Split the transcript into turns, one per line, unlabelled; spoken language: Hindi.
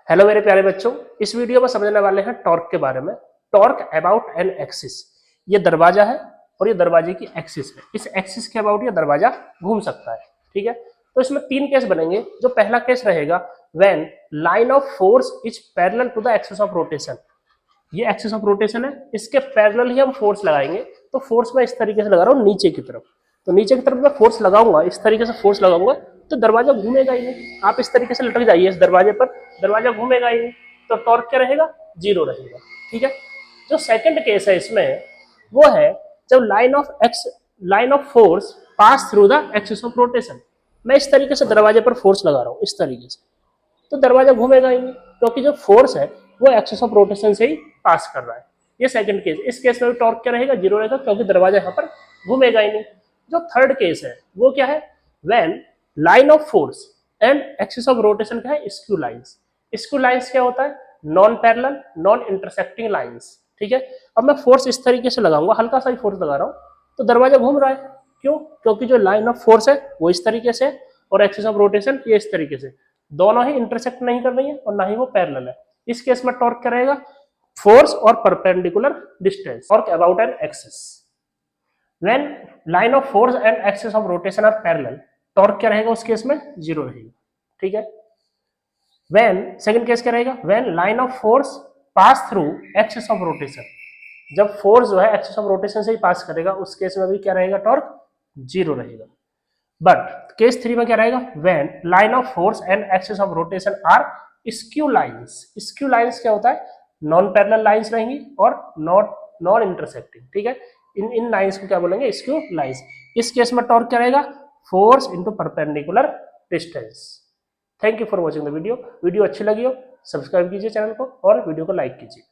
हेलो मेरे प्यारे बच्चों, इस वीडियो में समझने वाले हैं टॉर्क के बारे में। Torque about an axis. ये दरवाजा है और ये दरवाजे की एक्सिस है। इस एक्सिस के अबाउट ये दरवाजा घूम सकता है। ठीक है, तो इसमें तीन केस बनेंगे। जो पहला केस रहेगा, when line of force is parallel to the axis of rotation. ये एक्सिस ऑफ रोटेशन है, इसके पैरेलल ही हम फोर्स लगाएंगे। तो फोर्स मैं इस तरीके से लगा रहा हूँ नीचे की तरफ। तो नीचे की तरफ मैं फोर्स लगाऊंगा, इस तरीके से फोर्स लगाऊंगा तो दरवाजा घूमेगा ही नहीं। आप इस तरीके से लटक जाइए इस दरवाजे पर, दरवाजा घूमेगा ही नहीं। तो टॉर्क क्या रहेगा? जीरो रहेगा। ठीक है, जो सेकंड केस है इसमें वो है जब line of force pass through the axis of rotation. मैं इस तरीके से दरवाजे पर फोर्स लगा रहा हूँ इस तरीके से, तो दरवाजा घूमेगा ही नहीं, क्योंकि जो फोर्स है वो एक्सिस ऑफ रोटेशन से ही पास कर रहा है। ये सेकंड केस। इस केस में भी टॉर्क क्या रहेगा? जीरो रहेगा, क्योंकि दरवाजा यहाँ पर घूमेगा ही नहीं। जो थर्ड केस है वो क्या है? When line of force and axis of rotation क्या है? Skew lines. स्क्यू लाइंस क्या होता है? Non parallel non intersecting lines. ठीक है, अब मैं फोर्स इस तरीके से लगाऊंगा, हल्का सा ही फोर्स लगा रहा हूँ तो दरवाजा घूम रहा है। क्यों? क्योंकि जो लाइन ऑफ फोर्स है वो इस तरीके से और एक्सिस ऑफ रोटेशन ये इस तरीके से, दोनों ही इंटरसेक्ट नहीं कर रही है और ना ही वो पैरेलल है। इस केस में टॉर्क क्या रहेगा? फोर्स और perpendicular distance. Torque about an axis when line of force and axis of rotation are parallel, torque क्या रहेगा? उस केस में जीरो रहेगा। ठीक है, व्हेन सेकंड केस क्या रहेगा? When line of force pass through axis of rotation. जब फोर्स जो है एक्सिस ऑफ रोटेशन से ही पास करेगा उस केस में भी क्या रहेगा? टॉर्क जीरो रहेगा। बट केस थ्री में क्या रहेगा? When line of force and axis of rotation are skew lines. Skew lines क्या होता है? नॉन पैरेलल लाइंस रहेंगी और नॉन इंटरसेक्टिंग। ठीक है, इन लाइंस को क्या बोलेंगे? Skew lines. इस केस में टॉर्क क्या रहेगा? Force into perpendicular distance. Thank you for watching the video. Video अच्छी लगी हो सब्सक्राइब कीजिए चैनल को और वीडियो को लाइक कीजिए।